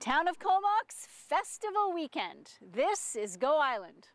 Town of Comox Festival Weekend. This is Go Island.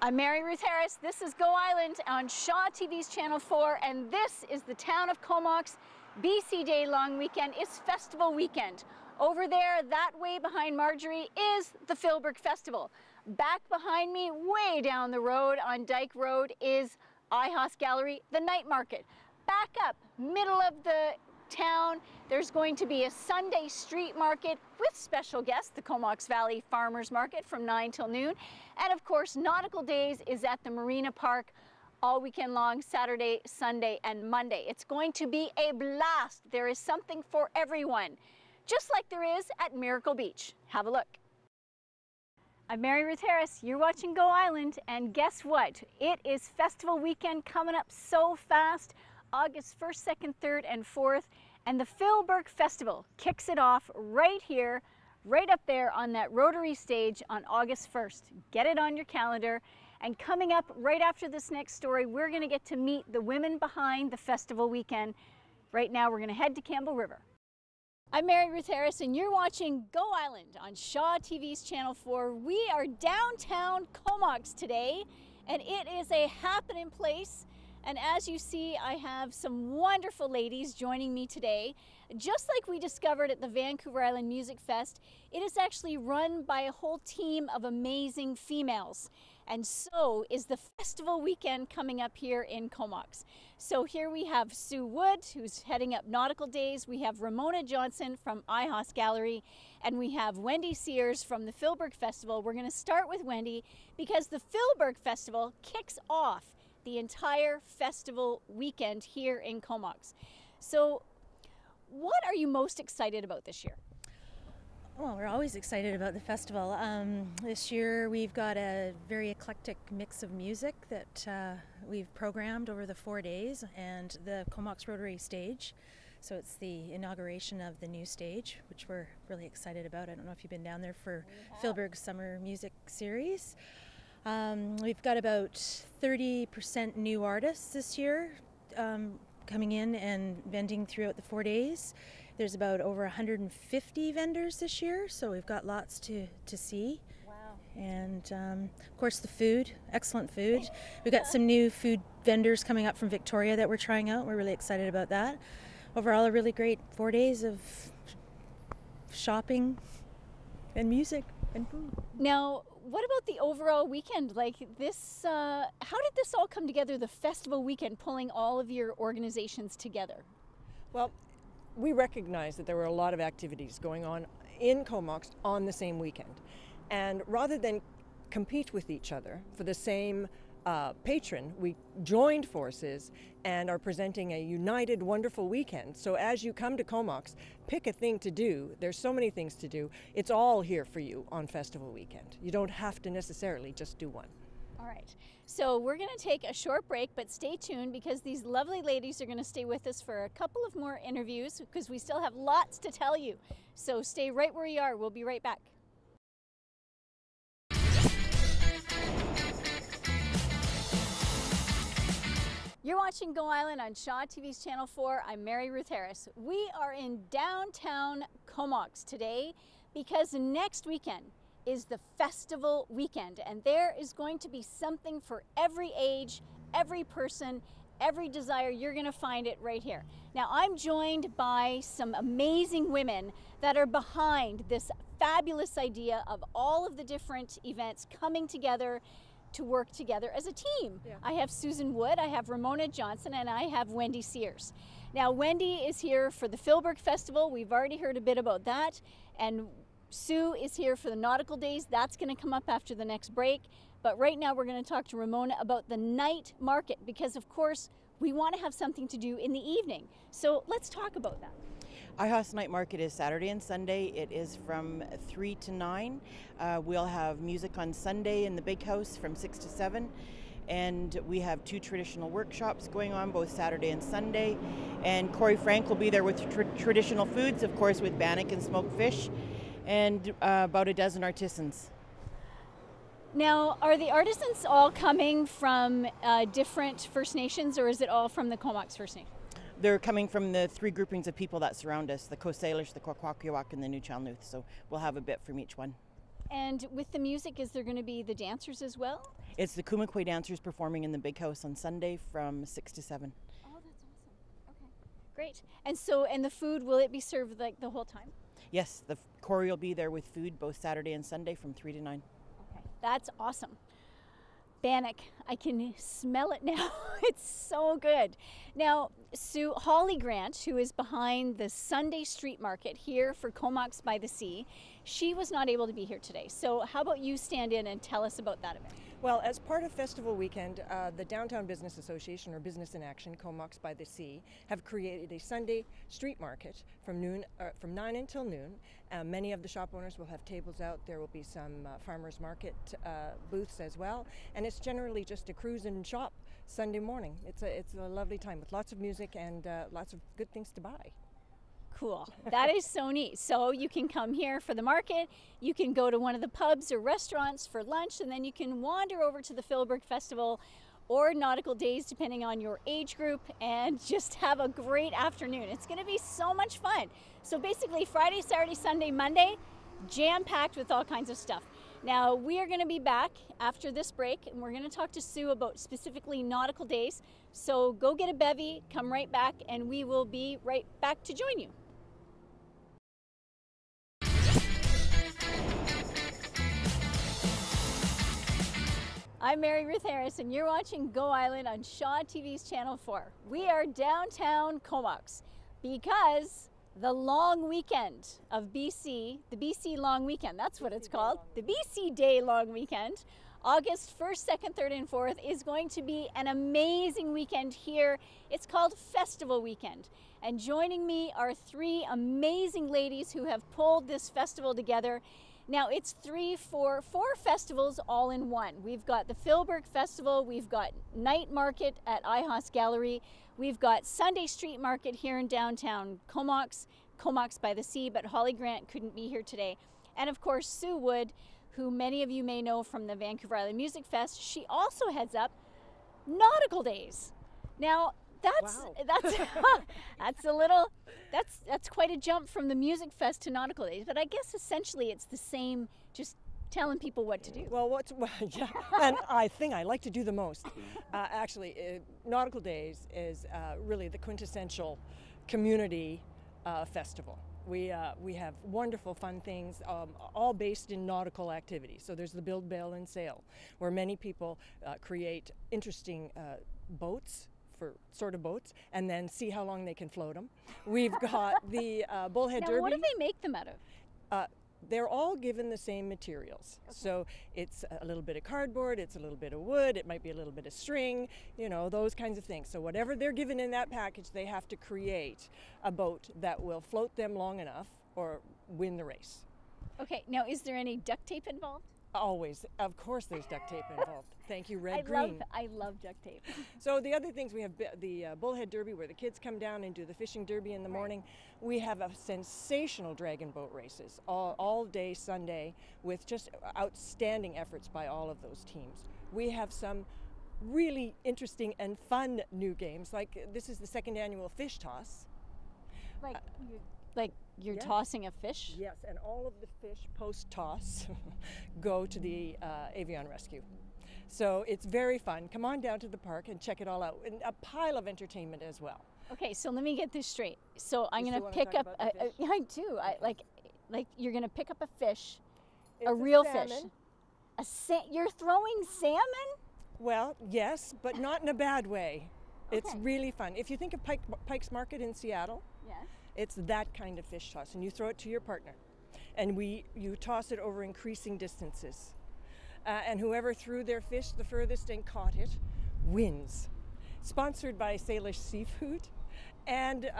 I'm Ruth Harris. This is Go Island on Shaw TV's Channel 4, and this is the Town of Comox BC Day Long Weekend. It's Festival Weekend. Over there, that way behind Marjorie, is the Filberg Festival. Back behind me, way down the road on Dyke Road, is iHos Gallery, the night market. Back up, middle of the town, there's going to be a Sunday street market with special guests, the Comox Valley Farmers Market from 9 till noon. And of course, Nautical Days is at the Marina Park all weekend long, Saturday, Sunday, and Monday. It's going to be a blast. There is something for everyone, just like there is at Miracle Beach. Have a look. I'm Ruth Harris. You're watching Go Island, and guess what? It is Festival Weekend coming up so fast. August 1st, 2nd, 3rd, and 4th, and the Filberg Festival kicks it off right here, right up there on that rotary stage on August 1st. Get it on your calendar. And coming up right after this next story, we're going to get to meet the women behind the Festival Weekend. Right now, we're going to head to Campbell River. I'm Ruth Harris, and you're watching Go Island on Shaw TV's Channel 4. We are downtown Comox today, and it is a happening place. And as you see, I have some wonderful ladies joining me today. Just like we discovered at the Vancouver Island Music Fest, it is actually run by a whole team of amazing females. And so is the festival weekend coming up here in Comox. So here we have Sue Wood, who's heading up Nautical Days. We have Ramona Johnson from iHos Gallery, and we have Wendy Sears from the Filberg Festival. We're going to start with Wendy because the Filberg Festival kicks off the entire festival weekend here in Comox. So what are you most excited about this year? Well, we're always excited about the festival. This year we've got a very eclectic mix of music that we've programmed over the 4 days, and the Comox Rotary stage. So it's the inauguration of the new stage, which we're really excited about. I don't know if you've been down there for Filberg's Summer Music Series. We've got about 30% new artists this year coming in and vending throughout the 4 days. There's about over 150 vendors this year, so we've got lots to see. Wow. And of course the food, excellent food. We've got some new food vendors coming up from Victoria that we're trying out. We're really excited about that. Overall, a really great 4 days of shopping and music and food. Now, what about the overall weekend? Like this, how did this all come together, the festival weekend, pulling all of your organizations together? Well, we recognized that there were a lot of activities going on in Comox on the same weekend. And rather than compete with each other for the same patron, we joined forces and are presenting a united, wonderful weekend. So as you come to Comox, pick a thing to do. There's so many things to do. It's all here for you on festival weekend. You don't have to necessarily just do one. All right, so we're going to take a short break, but stay tuned because these lovely ladies are going to stay with us for a couple of more interviews because we still have lots to tell you. So stay right where you are. We'll be right back. You're watching Go Island on Shaw TV's Channel 4. I'm Ruth Harris. We are in downtown Comox today because next weekend is the festival weekend, and there is going to be something for every age, every person, every desire. You're going to find it right here. Now, I'm joined by some amazing women that are behind this fabulous idea of all of the different events coming together to work together as a team. Yeah. I have Susan Wood, I have Ramona Johnson, and I have Wendy Sears. Now, Wendy is here for the Filberg Festival. We've already heard a bit about that. And Sue is here for the Nautical Days. That's going to come up after the next break. But right now we're going to talk to Ramona about the night market because, of course, we want to have something to do in the evening. So let's talk about that. iHos Night Market is Saturday and Sunday. It is from 3 to 9. We'll have music on Sunday in the Big House from 6 to 7. And we have 2 traditional workshops going on both Saturday and Sunday. And Corey Frank will be there with traditional foods, of course, with bannock and smoked fish, and about a dozen artisans. Now, are the artisans all coming from different First Nations, or is it all from the Comox First Nation? They're coming from the three groupings of people that surround us, the Coast Salish, the Kwakwaka'wakw, and the Nuu-chah-nulth, so we'll have a bit from each one. And with the music, is there going to be the dancers as well? It's the Kumakwe dancers performing in the big house on Sunday from 6 to 7. Oh, that's awesome. Okay, great. And the food, will it be served like the whole time? Yes, the Corey will be there with food both Saturday and Sunday from 3 to 9. Okay, that's awesome. Bannock, I can smell it now. It's so good. Now, Sue, Holly Grant, who is behind the Sunday Street Market here for Comox by the Sea, she was not able to be here today. So how about you stand in and tell us about that event? Well, as part of Festival Weekend, the Downtown Business Association, or Business in Action, Comox by the Sea, have created a Sunday street market from 9 until noon. Many of the shop owners will have tables out. There will be some farmers market booths as well, and it's generally just a cruise and shop Sunday morning. It's a lovely time with lots of music and lots of good things to buy. Cool. That is so neat. So you can come here for the market, you can go to one of the pubs or restaurants for lunch, and then you can wander over to the Filberg Festival or Nautical Days, depending on your age group, and just have a great afternoon. It's going to be so much fun. So basically Friday, Saturday, Sunday, Monday, jam-packed with all kinds of stuff. Now, we are going to be back after this break, and we're going to talk to Sue about specifically Nautical Days. So go get a bevy, come right back, and we will be right back to join you. I'm Ruth Harris, and you're watching Go Island on Shaw TV's Channel 4. We are downtown Comox because the long weekend of BC, the BC Long Weekend, that's what it's called, the BC Day Long Weekend, August 1st, 2nd, 3rd, and 4th is going to be an amazing weekend here. It's called Festival Weekend. And joining me are three amazing ladies who have pulled this festival together. Now it's four festivals all in one. We've got the Filberg Festival, we've got Night Market at iHos Gallery, we've got Sunday Street Market here in downtown Comox by the Sea, but Holly Grant couldn't be here today. And of course Sue Wood, who many of you may know from the Vancouver Island Music Fest, she also heads up Nautical Days. Now that's that's quite a jump from the Music Fest to Nautical Days, but I guess essentially it's the same, just telling people what to do. Well, yeah, and I think I like to do the most. Actually, Nautical Days is really the quintessential community festival. We have wonderful fun things, all based in nautical activities. So there's the Build, Bail, and Sail, where many people create interesting boats, and then see how long they can float them. We've got the Bullhead Derby. Now, what do they make them out of? They're all given the same materials. Okay. So it's a little bit of cardboard, it's a little bit of wood, it might be a little bit of string, you know, those kinds of things. So whatever they're given in that package, they have to create a boat that will float them long enough or win the race. Okay, now is there any duct tape involved? Always. Of course there's duct tape involved. Thank you, Red Green. I love duct tape. So the other things, we have the Bullhead Derby, where the kids come down and do the fishing derby in the morning. We have a sensational dragon boat races all day Sunday with just outstanding efforts by all of those teams. We have some really interesting and fun new games, like this is the second annual fish toss. Like you're tossing a fish? Yes, and all of the fish post-toss go to the Avion Rescue. So it's very fun. Come on down to the park and check it all out. And a pile of entertainment as well. Okay, so let me get this straight. So I'm going to pick up, yeah, I do. Okay. Like you're going to pick up a fish, a real fish. You're throwing salmon? Well, yes, but not in a bad way. Okay. It's really fun. If you think of Pike's Market in Seattle, yes. It's that kind of fish toss, and you throw it to your partner, and you toss it over increasing distances, and whoever threw their fish the furthest and caught it wins. Sponsored by Salish Seafood and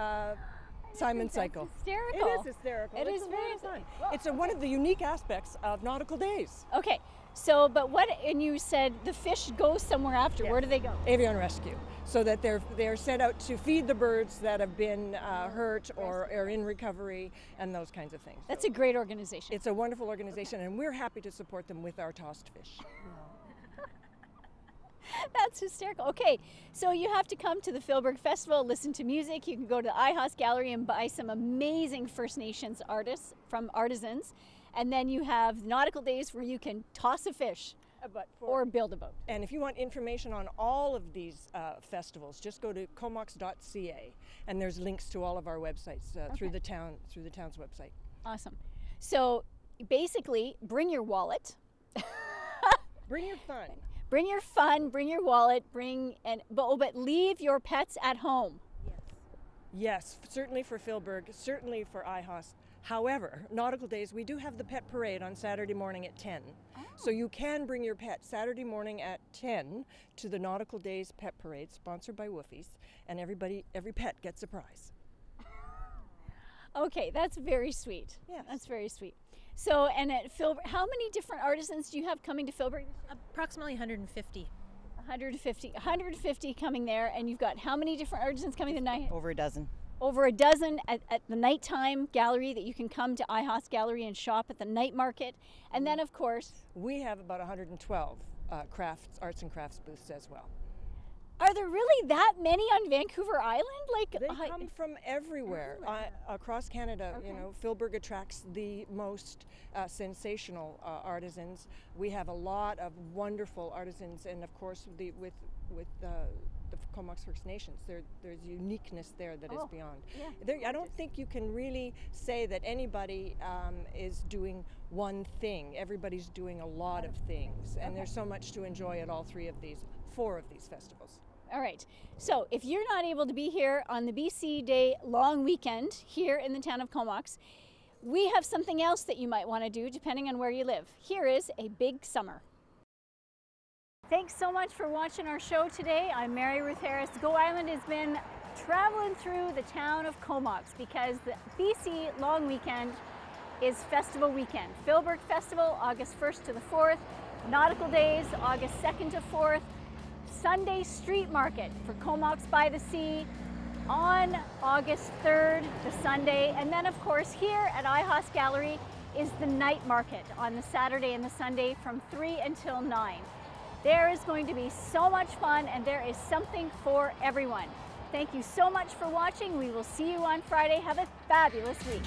Simon Cycle. Hysterical. It is hysterical. It is very fun. It's one of the unique aspects of Nautical Days. Okay, So, but what, and you said the fish go somewhere after. Yes. Where do they go? Avian rescue, so that they're sent out to feed the birds that have been hurt or are in recovery and those kinds of things. That's a great organization. It's a wonderful organization, and we're happy to support them with our tossed fish. That's hysterical. Okay, so you have to come to the Filberg Festival, listen to music. You can go to the iHos Gallery and buy some amazing First Nations artists from artisans. And then you have Nautical Days where you can toss a fish or build a boat. And if you want information on all of these festivals, just go to comox.ca, and there's links to all of our websites through the town's website. Awesome. So basically, bring your wallet. Bring your fun. Bring your fun, bring your wallet, but leave your pets at home. Yes, certainly for Filberg, certainly for iHos. However, Nautical Days, we do have the pet parade on Saturday morning at 10. Oh. So you can bring your pet Saturday morning at 10 to the Nautical Days pet parade, sponsored by Woofies, and every pet gets a prize. Okay, that's very sweet. Yeah, that's very sweet. So, and at Filberg, how many different artisans do you have coming to Filberg? Approximately 150. 150 coming there, and you've got how many different artisans coming tonight? Over a dozen. Over a dozen at the nighttime gallery that you can come to iHos Gallery and shop at the night market. And then, of course, we have about 112 arts and crafts booths as well. Are there really that many on Vancouver Island? Like they come from everywhere. Across Canada. Okay. You know, Filberg attracts the most sensational artisans. We have a lot of wonderful artisans, and of course, with the Comox First Nations, there's uniqueness there that is beyond. Yeah, I don't think you can really say that anybody is doing one thing. Everybody's doing a lot of things, and there's so much to enjoy at all four of these festivals. All right, so if you're not able to be here on the BC Day long weekend here in the town of Comox, we have something else that you might want to do depending on where you live. Here is a big summer. Thanks so much for watching our show today. I'm Mary Ruth Harris. Go Island has been traveling through the town of Comox because the BC long weekend is festival weekend. Filberg Festival, August 1st to the 4th. Nautical Days, August 2nd to 4th. Sunday Street Market for Comox by the Sea on August 3rd to Sunday. And then, of course, here at iHos Gallery is the night market on the Saturday and the Sunday from 3 until 9. There is going to be so much fun, and there is something for everyone. Thank you so much for watching. We will see you on Friday. Have a fabulous week.